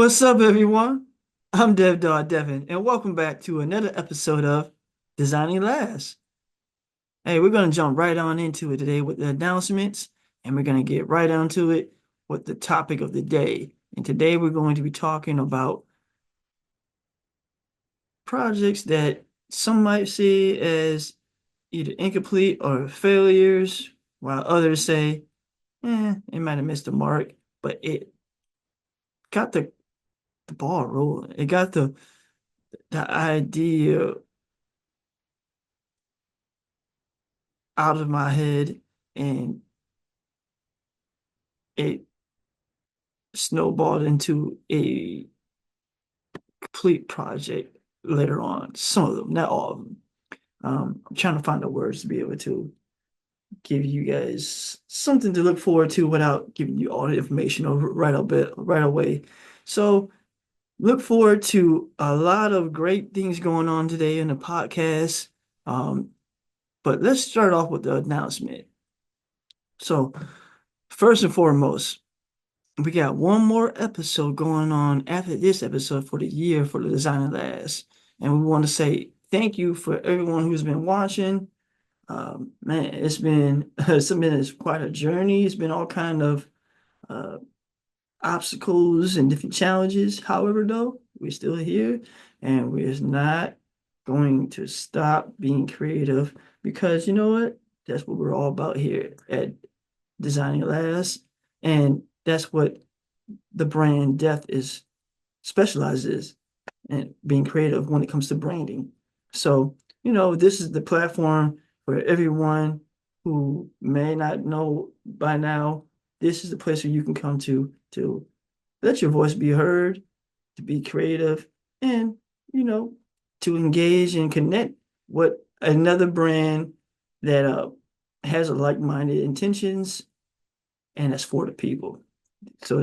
What's up, everyone? I'm Devin, and welcome back to another episode of Designing Last. Hey, we're going to jump right on into it today with the announcements, and we're going to get right onto it with the topic of the day. And today we're going to be talking about projects that some might see as either incomplete or failures, while others say, it might have missed the mark, but it got the ball rolling. It got the idea out of my head, and it snowballed into a complete project later on. Some of them, not all of them. I'm trying to find the words to be able to give you guys something to look forward to without giving you all the information over right away. So look forward to a lot of great things going on today in the podcast. Um, but let's start off with the announcement. So first and foremost, we got one more episode going on after this episode for the year for the Designer Last. And we want to say thank you for everyone who's been watching. Man, it's quite a journey. It's been all kind of uh, obstacles and different challenges. However, though, we're still here and we're not going to stop being creative because you know what? That's what we're all about here at Designing Last. And that's what the brand Deft is specializes in being creative when it comes to branding. So, this is the platform for everyone who may not know by now. This is the place where you can come to let your voice be heard, to be creative, and you know, to engage and connect with another brand that has a like-minded intentions and that's for the people. So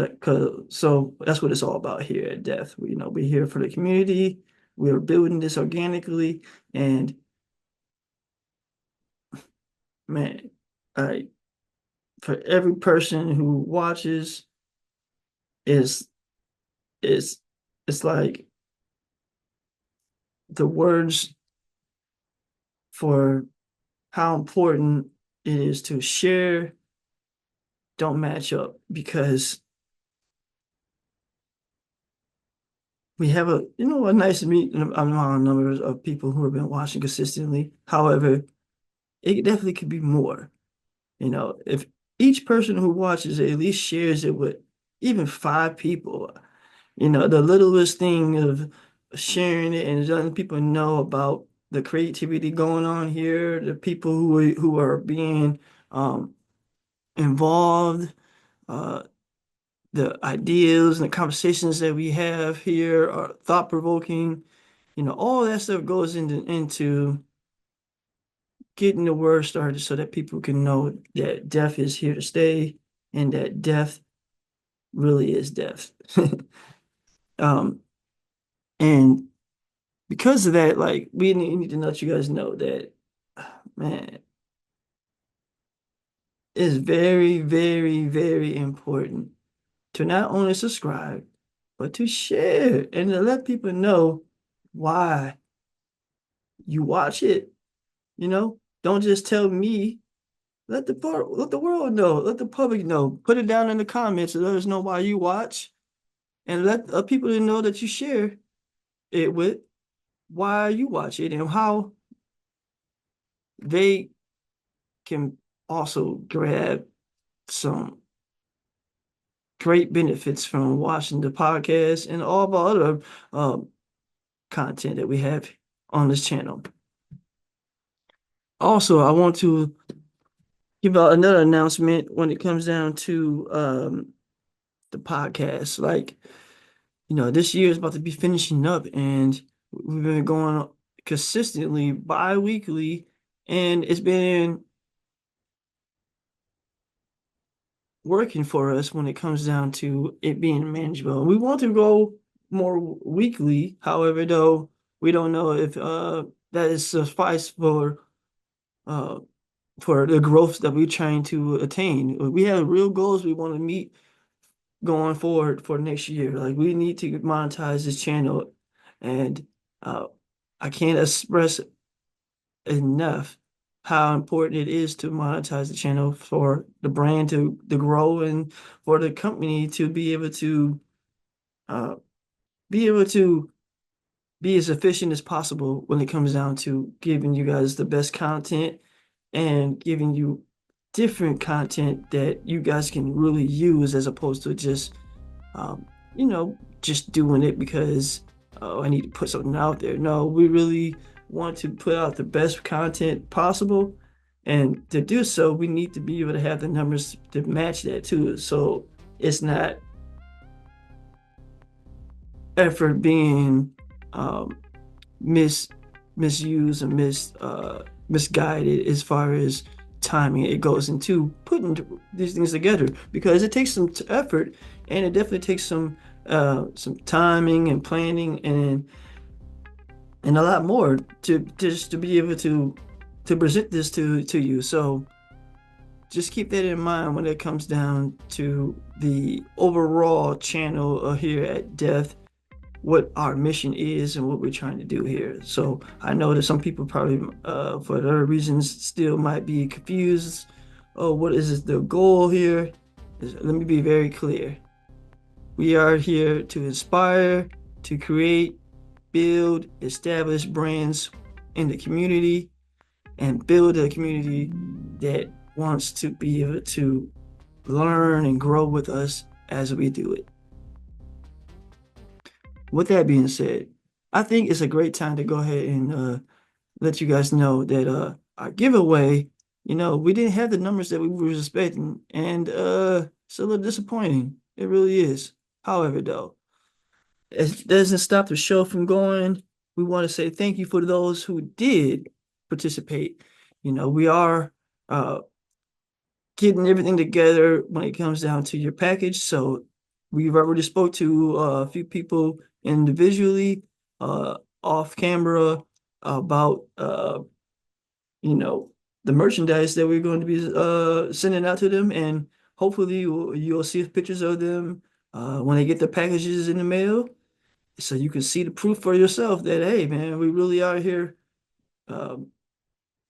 that's what it's all about here at Death. We're here for the community. We're building this organically, and man, I for every person who watches is is it's like the words for how important it is to share don't match up because we have a nice amount of numbers of people who have been watching consistently. However, it definitely could be more. If each person who watches it at least shares it with even five people, the littlest thing of sharing it and letting people know about the creativity going on here, the people who are being involved, uh, the ideas and the conversations that we have here are thought provoking. All that stuff goes into getting the word started so that people can know that death is here to stay and that death really is death. Um, and because of that, like we need to let you guys know that, man, it's very, very, very important to not only subscribe, but to share and to let people know why you watch it. Don't just tell me. Let the world know. Let the public know. Put it down in the comments and let us know why you watch, and let people to know that you share it with why you watch it and how they can also grab some great benefits from watching the podcast and all of our other content that we have on this channel. Also, I want to give out another announcement when it comes down to the podcast. Like, this year is about to be finishing up, and we've been going consistently bi-weekly, and it's been working for us when it comes down to it being manageable. We want to go more weekly, however, though we don't know if that is suffice uh for the growth that we're trying to attain. We have real goals we want to meet going forward for next year. Like we need to monetize this channel, and uh, I can't express enough how important it is to monetize the channel for the brand to grow and for the company to uh, be able to be as efficient as possible when it comes down to giving you guys the best content and giving you different content that you guys can really use as opposed to just just doing it because oh, I need to put something out there. No, we really want to put out the best content possible. And to do so, we need to be able to have the numbers to match that too. So it's not effort being um, mis misused and misguided as far as timing it goes into putting these things together because it takes some effort and it definitely takes some timing and planning and a lot more to just to be able to present this to you. So just keep that in mind when it comes down to the overall channel here at Deft, what our mission is and what we're trying to do here. So I know that some people probably, for other reasons, still might be confused. Oh, what is the goal here? Let me be very clear. We are here to inspire, to create, build, establish brands in the community, and build a community that wants to be able to learn and grow with us as we do it. With that being said, I think it's a great time to go ahead and let you guys know that our giveaway, we didn't have the numbers that we were expecting, and it's a little disappointing. It really is. However, though, it doesn't stop the show from going. We want to say thank you for those who did participate. We are uh, getting everything together when it comes down to your package. So we've already spoke to a few people individually, off camera about you know, the merchandise that we're going to be sending out to them, and hopefully you'll see pictures of them when they get their packages in the mail, so you can see the proof for yourself that hey, man, we really are here um,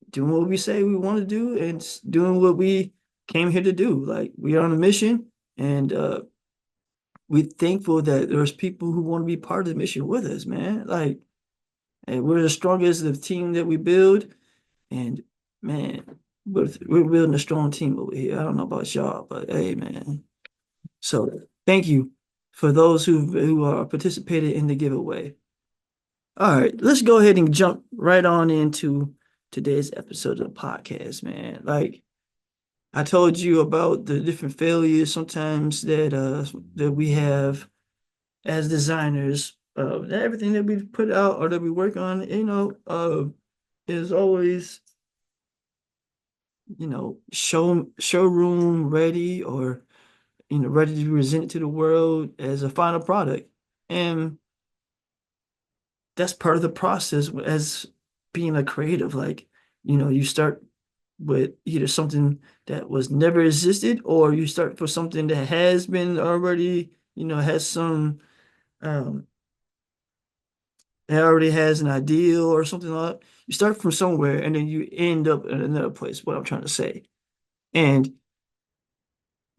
doing what we say we want to do and doing what we came here to do. Like we are on a mission, and we're thankful that there's people who want to be part of the mission with us, man. Like, and we're the strongest the team that we build. And man, we're building a strong team over here. I don't know about y'all, but hey, man. So thank you for those who are participated in the giveaway. All right, let's go ahead and jump right on into today's episode of the podcast, man. Like I told you about the different failures sometimes that we have as designers. Everything that we put out or that we work on, is always showroom ready or ready to be presented to the world as a final product. And that's part of the process as being a creative. Like, you start with either something that was never existed, or you start for something that has been already, has some um it already has an ideal or something like that. You start from somewhere and then you end up in another place, what I'm trying to say. And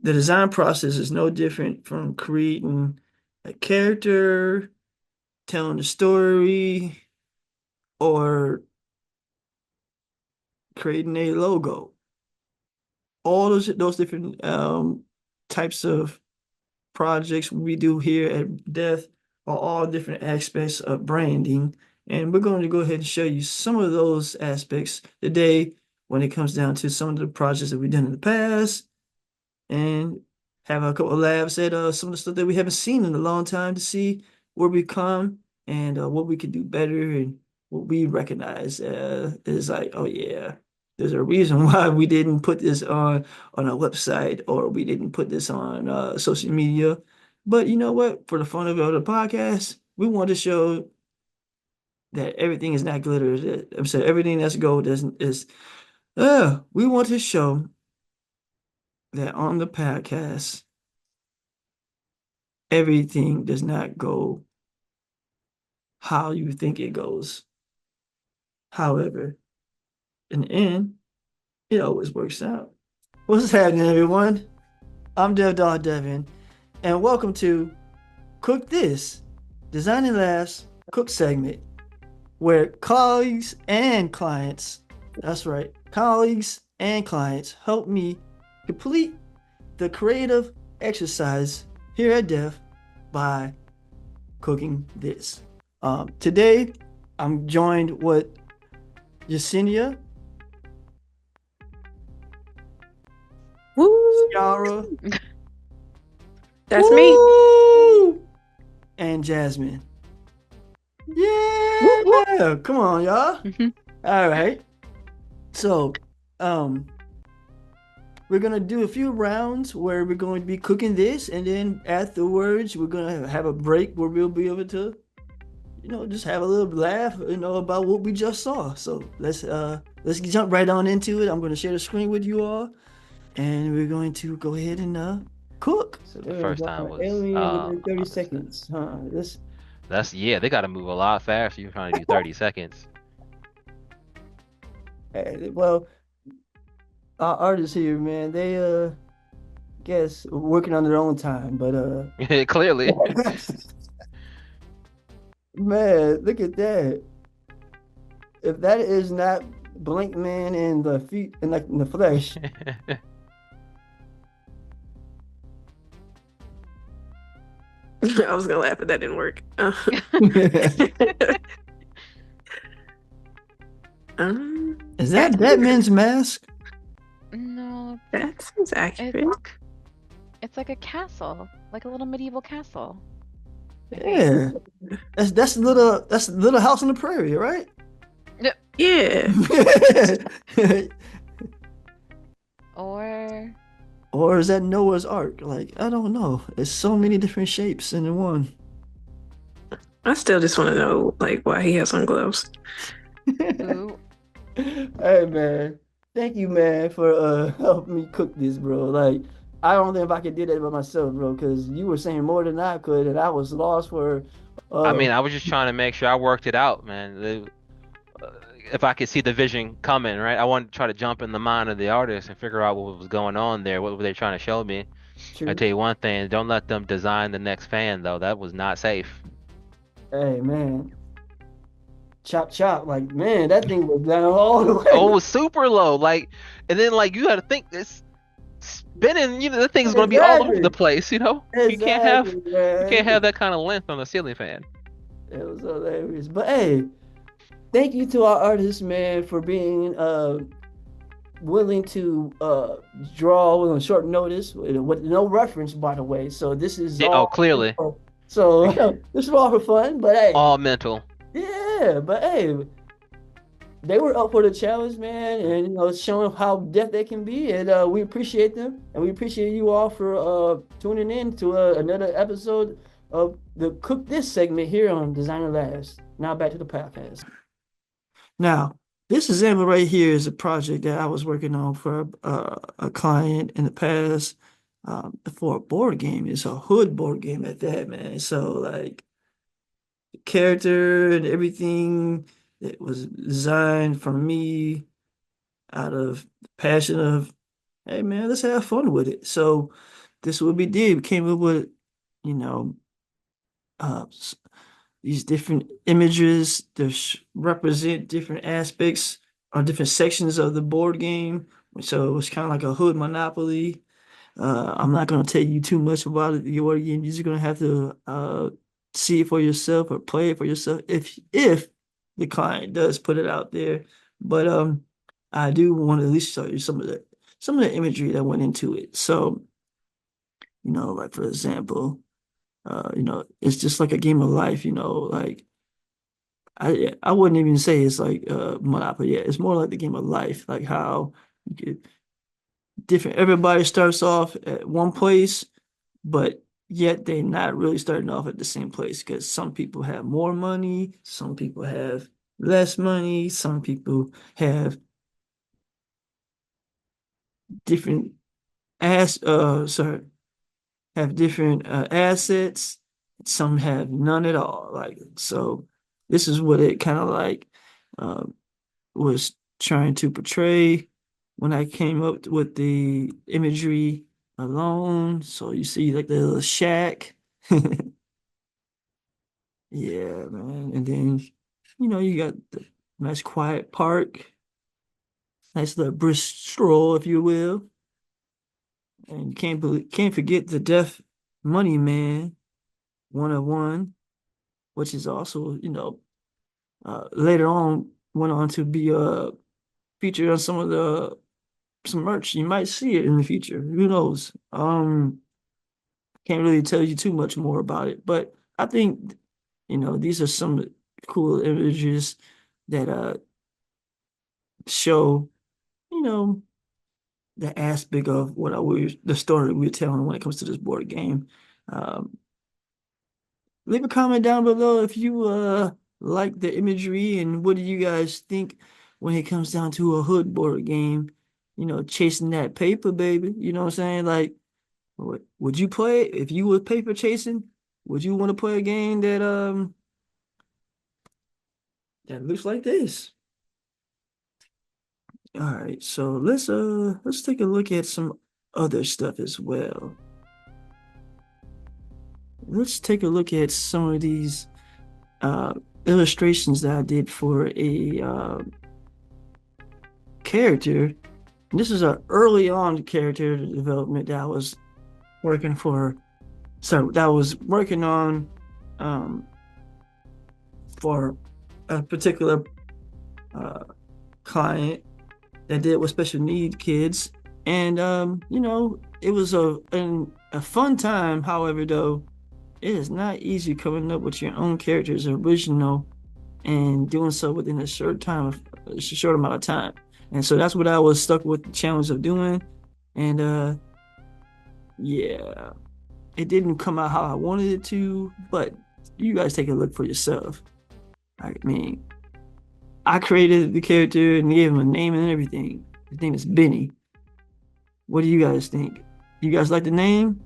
the design process is no different from creating a character, telling a story, or creating a logo. All those different types of projects we do here at Death are all different aspects of branding. And we're going to go ahead and show you some of those aspects today when it comes down to some of the projects that we've done in the past, and have a couple of labs at some of the stuff that we haven't seen in a long time to see where we come and what we could do better and what we recognize is like, oh yeah, there's a reason why we didn't put this on our website or we didn't put this on social media. But you know what? For the fun of the podcast, we want to show that everything is not glitter. I'm saying everything that's gold is. We want to show that on the podcast everything does not go how you think it goes. However, in the end, it always works out. What's happening, everyone? I'm Devin, and welcome to Cook This, Designing Labs Cook segment, where colleagues and clients, that's right, colleagues and clients help me complete the creative exercise here at Def by cooking this. Today, I'm joined with Yesenia, Woo! Ciara, That's me. woo, and Jasmine. Whoop, whoop. Yeah, come on, y'all. Mhm. All right. So, um, we're gonna do a few rounds where we're going to be cooking this, and then afterwards, we're gonna have a break where we'll be able to, just have a little laugh, about what we just saw. So let's jump right on into it. I'm gonna share the screen with you all, and we're going to go ahead and cook. So The there we first go. time was Alien within 30 understood. seconds. Huh? This That's yeah, they gotta move a lot faster. You're trying to do 30 seconds. well, our artists here, man, they guess working on their own time, but Clearly. man, look at that. If that is not Blink Man in the feet and like in the flesh. I was gonna laugh, but that didn't work. Is that That Batman's mask? No, that seems accurate. it's like a castle, like a little medieval castle. I think. Yeah. That's little house on the prairie, right? Yeah. Or Or is that Noah's Ark? Like, I don't know. It's so many different shapes in the one. I still just want to know like why he has on gloves. ooh, Hey man, thank you, man, for helping me cook this, bro. Like, I don't think if I could do that by myself, bro, because you were saying more than I could, and I was lost for I uh mean, I was just trying to make sure I worked it out, man. Uh, if I could see the vision coming, right? I wanted to try to jump in the mind of the artist and figure out what was going on there. What were they trying to show me? I true. tell you one thing, don't let them design the next fan, though. That was not safe. Hey man, chop chop, like man, that thing was down all the Oh, it way. was super low. Like, and then like you got to think this spinning, the thing's gonna be all over the Exactly. place. Exactly, You can't have man. that kind of length on a ceiling fan. It was hilarious. But hey, thank you to our artists, man, for being willing to draw on short notice with no reference, by the way. So this is Yeah, oh, all clearly. so this is all for fun. But hey, All mental. yeah, but hey, they were up for the challenge, man, and showing how deft they can be, and we appreciate them, and we appreciate you all for tuning in to another episode of the Cook This segment here on Designer Labs. Now back to the podcast. Now, this example right here is a project that I was working on for a client in the past for a board game. It's a hood board game at that, man. So like character and everything that was designed for me out of passion of, hey man, let's have fun with it. So this is what we did. We came up with, you know, uh, these different images that represent different aspects or different sections of the board game. So it was kind of like a hood monopoly. I'm not going to tell you too much about it. You're just going to have to see it for yourself or play it for yourself if the client does put it out there. But I do want to at least show you some of the imagery that went into it. So, like for example, it's just like a game of life, like I wouldn't even say it's like Monopoly. Yeah, it's more like the game of life, like how you get different. Everybody starts off at one place, but yet they're not really starting off at the same place because some people have more money, some people have less money, some people have different sorry, have different assets. Some have none at all. Like, so this is what it kind of like um, was trying to portray when I came up with the imagery alone. So you see like the little shack. Yeah, man. And then, you got the nice quiet park, nice little brisk stroll, if you will. And you can't forget the Deaf Money Man 101, which is also, later on went on to be featured on some merch. You might see it in the future. Who knows? Can't really tell you too much more about it, but I think, these are some cool images that show, you know, the aspect of the story we're telling when it comes to this board game. Um, Leave a comment down below if you like the imagery and what do you guys think when it comes down to a hood board game, chasing that paper, baby. You know what I'm saying? Like, would you play if you were paper chasing? Would you want to play a game that looks like this? All right, so let's take a look at some other stuff as well. Let's take a look at some of these uh illustrations that I did for a character. This is a early on character development that I was working for. So that I was working on for a particular uh, client that did with special need kids, and it was a fun time. However, though, it is not easy coming up with your own characters original and doing so within a short amount of time. And so that's what I was stuck with the challenge of doing. And yeah, it didn't come out how I wanted it to, but you guys take a look for yourself. I mean, I created the character and gave him a name and everything. His name is Benny. What do you guys think? You guys like the name?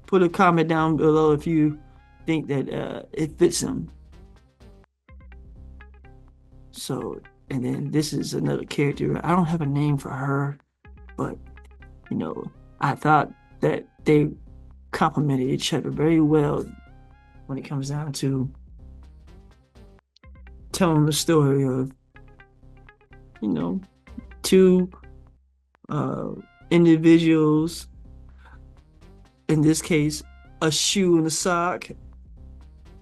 Put a comment down below if you think that it fits him. So, and then this is another character. I don't have a name for her, but I thought that they complemented each other very well when it comes down to telling the story of, two uh, individuals, in this case, a shoe and a sock,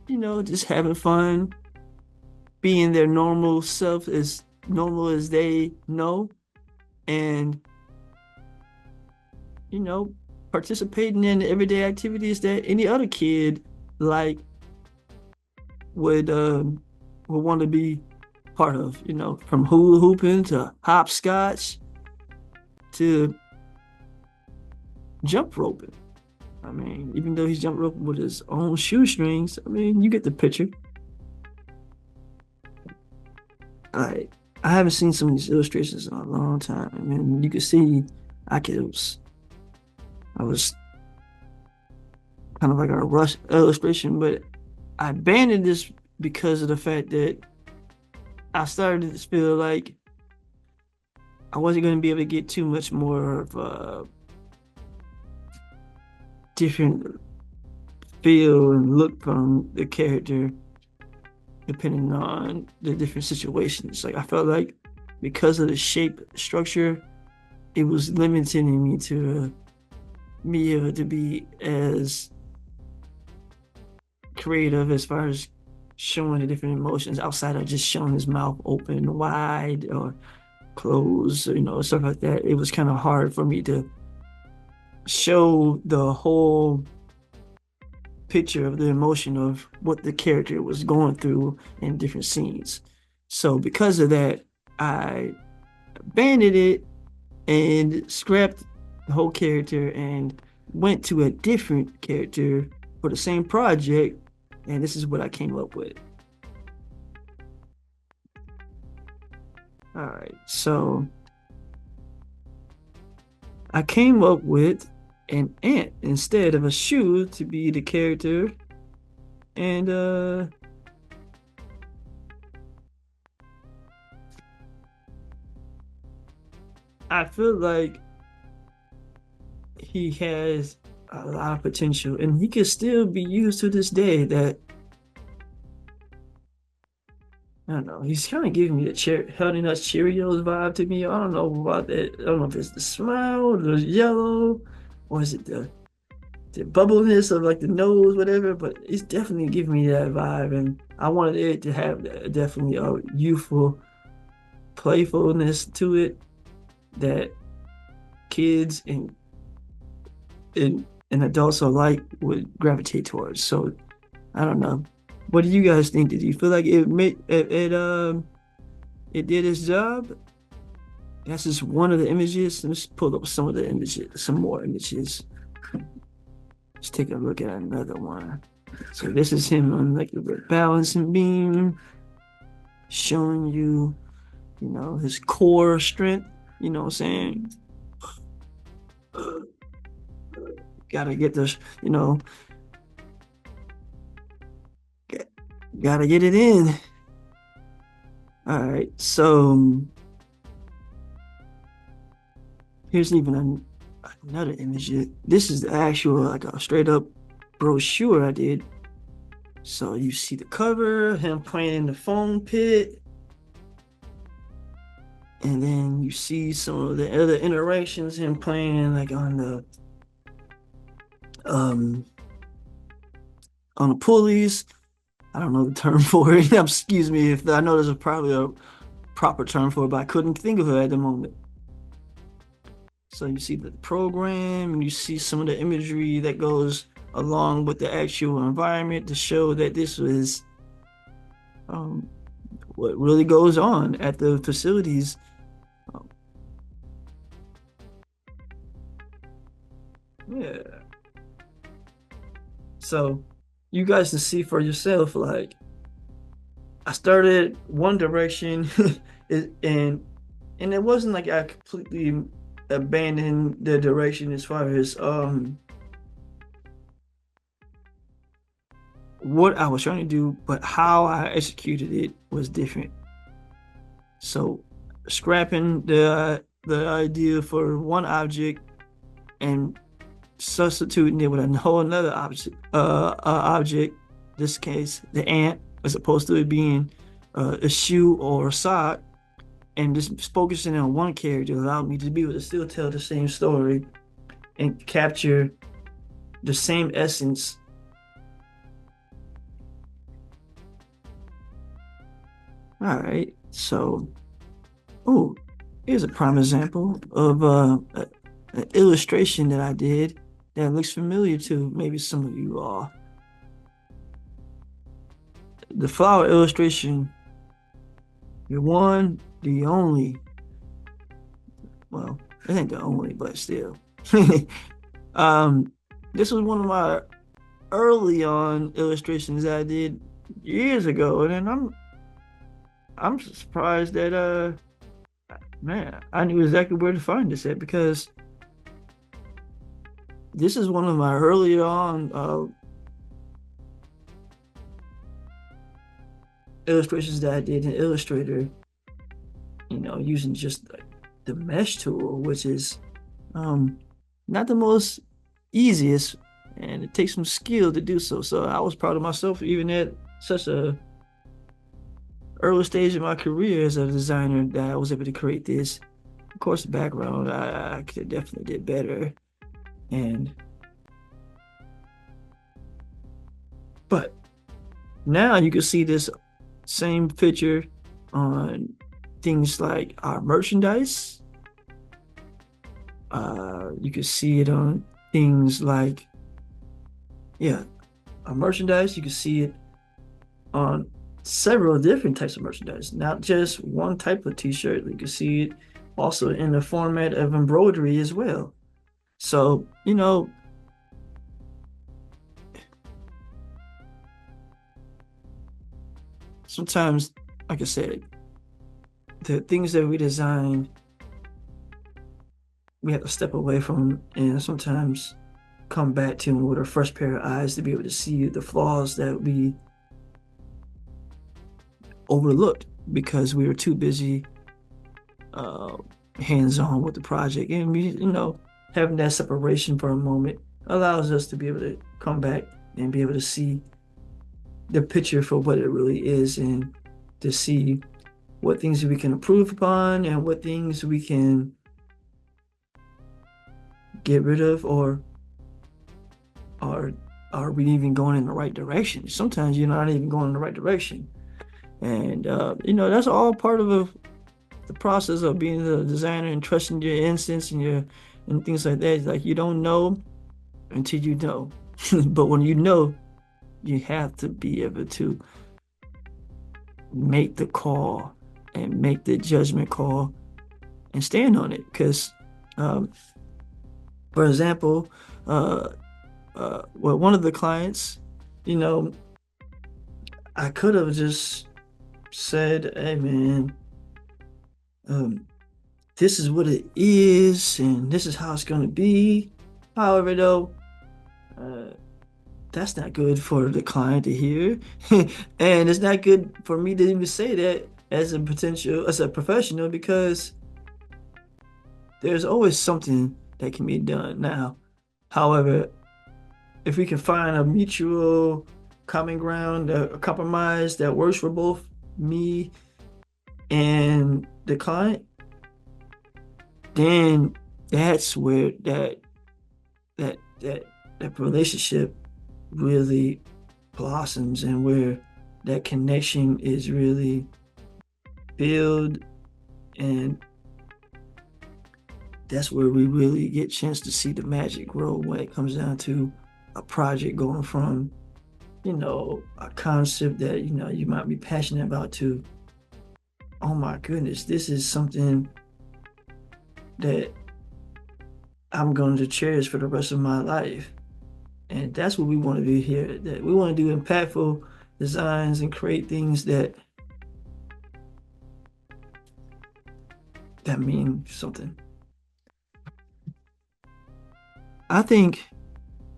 just having fun, being their normal self, as normal as they know, and participating in everyday activities that any other kid like would want to be part of, from hula hooping to hopscotch to jump roping. I mean, even though he's jump roping with his own shoestrings, I mean, you get the picture. I haven't seen some of these illustrations in a long time. I mean, you can see I was kind of like a rush illustration, but I abandoned this because of the fact that I started to feel like I wasn't going to be able to get too much more of a different feel and look from the character depending on the different situations. Like, I felt like because of the shape structure, it was limiting me to be able to be as creative as far as showing the different emotions outside of just showing his mouth open wide or closed, stuff like that. It was kind of hard for me to show the whole picture of the emotion of what the character was going through in different scenes. So because of that, I abandoned it and scrapped the whole character and went to a different character for the same project, and this is what I came up with. All right, so I came up with an ant instead of a shoe to be the character. And I feel like he has a lot of potential and he can still be used to this day. That I don't know, he's kind of giving me the Honey Nuts Cheerios vibe to me. I don't know about that. I don't know if it's the smile, the yellow, or is it the bubbleness of like the nose, whatever, but it's definitely giving me that vibe. And I wanted it to have definitely a youthful playfulness to it that kids and adults alike would gravitate towards. So I don't know. What do you guys think? Did you feel like it did its job? That's just one of the images. Let's pull up some of the images, some more images. Let's take a look at another one. So this is him on like the balancing beam, showing you, his core strength. You know what I'm saying? Gotta get this, gotta get it in. All right, so here's even another image. This is the actual, like a straight up brochure I did. So you see the cover, him playing in the foam pit, and then you see some of the other iterations, him playing like um on the pulleys. I don't know the term for it. Excuse me if I know there's probably a proper term for it, but I couldn't think of it at the moment. So you see the program and you see some of the imagery that goes along with the actual environment to show that this was what really goes on at the facilities. Yeah. So you guys can see for yourself, like I started one direction and it wasn't like I completely abandoned the direction as far as what I was trying to do, but how I executed it was different. So scrapping the idea for one object and substituting it with a whole another object, this case the ant, as opposed to it being a shoe or a sock, and just focusing on one character allowed me to be able to still tell the same story and capture the same essence. All right, so here's a prime example of an illustration that I did that looks familiar to maybe some of you all. The flower illustration, the one, the only, well, I think the only, but still. This was one of my early on illustrations that I did years ago, and then I'm surprised that man, I knew exactly where to find this at, because this is one of my early on illustrations that I did in Illustrator, using just the mesh tool, which is not the most easiest, and it takes some skill to do so. So I was proud of myself even at such a early stage in my career as a designer that I was able to create this. Of course, the background I could definitely did better, but now you can see this same picture on things like our merchandise. You can see it on things like, our merchandise. You can see it on several different types of merchandise, not just one type of t-shirt. You can see it also in the format of embroidery as well. So, sometimes, like I said, the things that we design we have to step away from and sometimes come back to them with a fresh pair of eyes to be able to see the flaws that we overlooked because we were too busy uh, hands-on with the project. And having that separation for a moment allows us to be able to come back and be able to see the picture for what it really is and to see what things we can improve upon and what things we can get rid of, or are we even going in the right direction? Sometimes you're not even going in the right direction. And that's all part of the process of being a designer and trusting your instincts and things like that. Like, you don't know until you know. But when you know, you have to be able to make the call and make the judgment call and stand on it. Because, for example, well, one of the clients, I could have just said, "Hey, man, this is what it is, and this is how it's going to be." However, though, that's not good for the client to hear, and it's not good for me to even say that as a professional, because there's always something that can be done. Now, however, if we can find a mutual common ground, a compromise that works for both me and the client, then that's where that relationship really blossoms, and where that connection is really built, and that's where we really get a chance to see the magic grow when it comes down to a project going from a concept that you might be passionate about to, oh my goodness, this is something that I'm going to cherish for the rest of my life. And that's what we want to do here. That we want to do impactful designs and create things that mean something. I think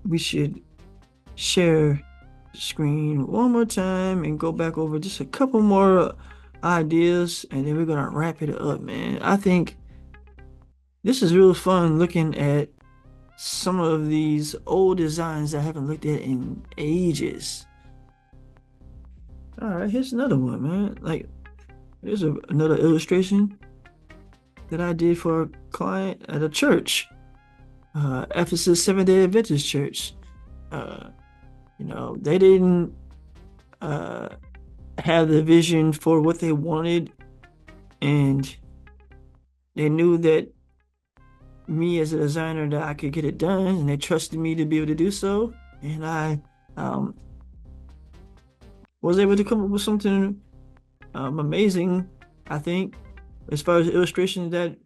we should share the screen one more time and go back over just a couple more ideas, and then we're gonna wrap it up, man. I think this is real fun looking at some of these old designs that I haven't looked at in ages. All right, here's another one, man. Like, here's another illustration that I did for a client at a church, Ephesus Seventh-day Adventist Church. They didn't have the vision for what they wanted, and they knew that me as a designer, that I could get it done, and they trusted me to be able to do so. And I was able to come up with something amazing, I think, as far as illustration that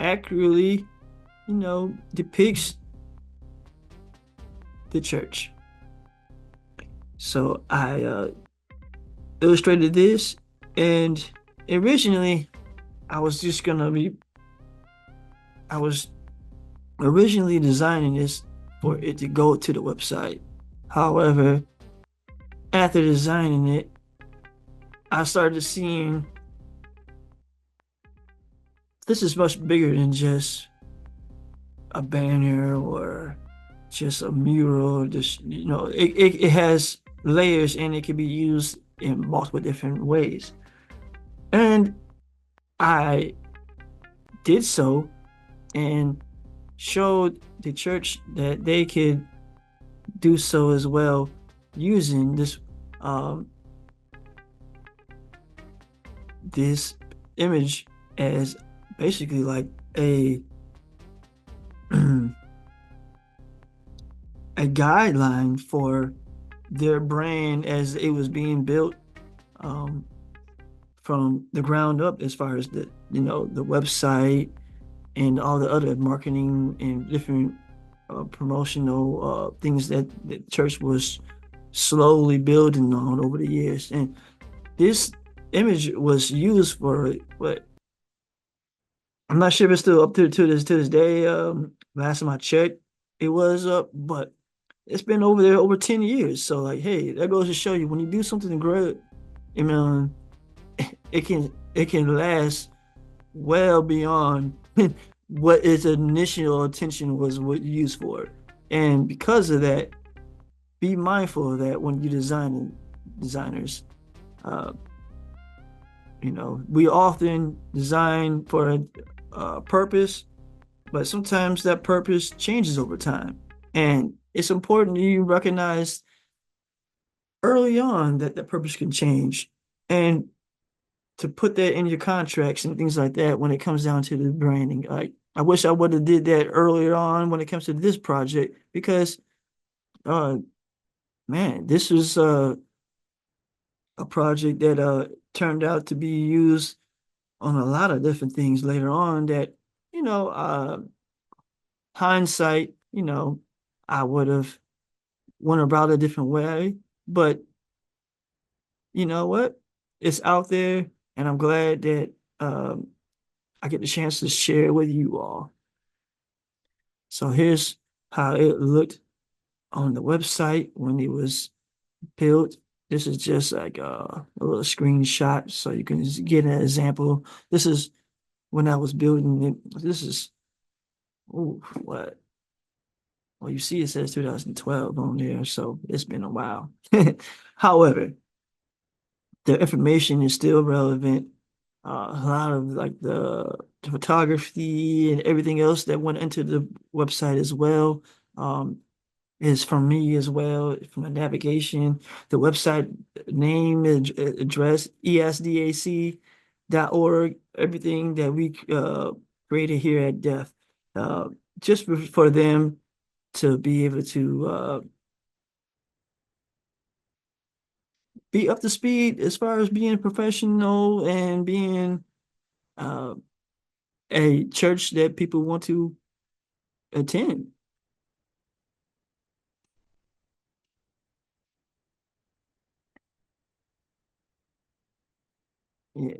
accurately, depicts the church. So I illustrated this, and originally I was originally designing this for it to go to the website. However, after designing it, I started seeing this is much bigger than just a banner or just a mural. Just it has layers, and it can be used in multiple different ways. And I did so and showed the church that they could do so as well, using this this image as basically like a a guideline for their brand as it was being built from the ground up, as far as the website and all the other marketing and different promotional things that the church was slowly building on over the years. And this image was used for what I'm not sure if it's still up to this day. Last time I checked, it was up, but it's been over there over 10 years. So like, hey, that goes to show you when you do something great, you know, it can last well beyond what its initial attention was what used for. And because of that, be mindful of that when you designing designers. Uh, we often design for a purpose, but sometimes that purpose changes over time. And it's important you recognize early on that that purpose can change and to put that in your contracts and things like that when it comes down to the branding. Like I wish I would have did that earlier on when it comes to this project because uh man, this was a project that turned out to be used on a lot of different things later on that, you know, uh hindsight, I would have went about a different way. But you know what? It's out there, and I'm glad that I get the chance to share with you all. So here's how it looked on the website when it was built. This is just like a little screenshot so you can just get an example. This is when I was building it. This is, oh, what? Well, you see, it says 2012 on there, so it's been a while. However, the information is still relevant. A lot of like the photography and everything else that went into the website as well is from me as well, from the navigation, the website name, address, esdac.org, everything that we created here at Deft, uh, just for them to be able to be up to speed as far as being professional and being uh, a church that people want to attend. Yeah.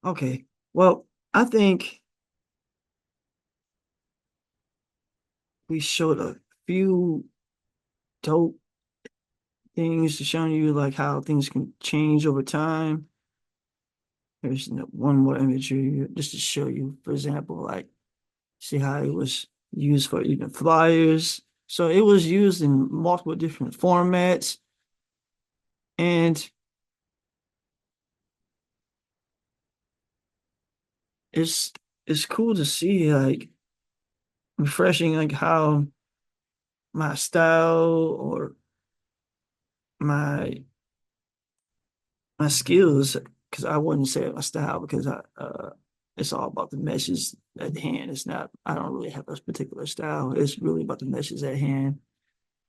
Okay. Well, I think we showed a few dope things to show you like how things can change over time. There's one more imagery just to show you, for example, like see how it was used for even flyers. So it was used in multiple different formats. And it's it's cool to see like refreshing like how my style or my my skills, because I wouldn't say my style because I it's all about the message at hand. It's not, I don't really have a particular style. It's really about the message at hand.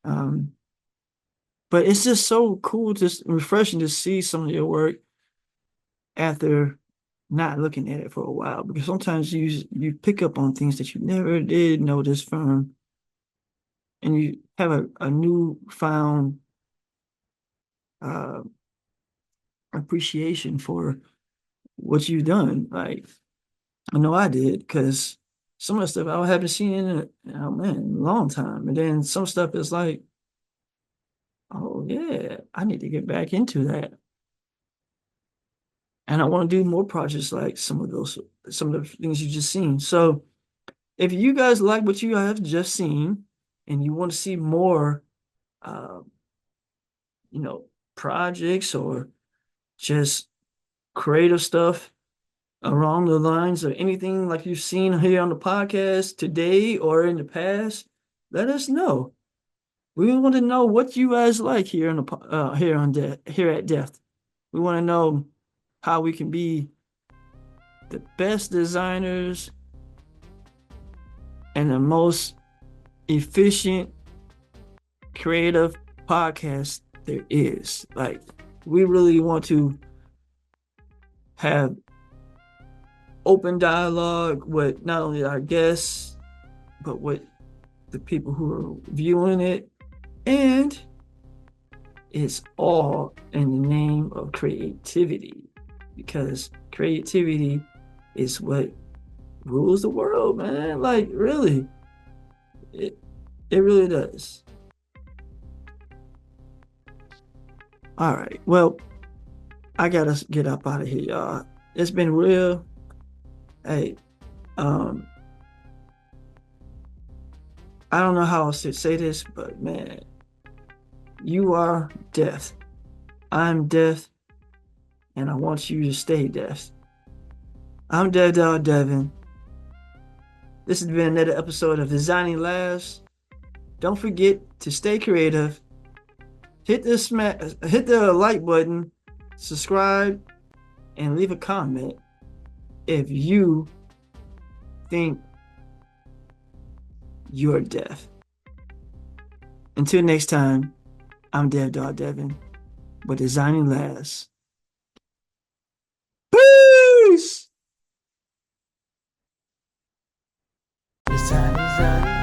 Um, but it's just so cool, just refreshing to see some of your work after not looking at it for a while, because sometimes you pick up on things that you never did notice from, and you have a new found uh, appreciation for what you've done. Like I know I did because some of the stuff I haven't seen in oh man, a long time. And then some stuff is like, oh yeah, I need to get back into that. And I want to do more projects like some of the things you just seen. So if you guys like what you have just seen and you want to see more uh, you know, projects or just creative stuff along the lines of anything like you've seen here on the podcast today or in the past, let us know. We want to know what you guys like here on the here at Deft. We want to know how we can be the best designers and the most efficient, creative podcast there is. Like we really want to have open dialogue with not only our guests, but with the people who are viewing it. And it's all in the name of creativity, because creativity is what rules the world, man. Like, really, it really does. All right, well, I gotta get up out of here, y'all. It's been real. Hey, um, I don't know how else to say this, but man, you are deaf. I'm deaf, and I want you to stay deaf. I'm Dev Dog Devin. This has been another episode of Designing Labs. Don't forget to stay creative. Hit the like button, subscribe, and leave a comment if you think you're deaf. Until next time, I'm Dev Dog Devin with Designing Labs. Peace! Design.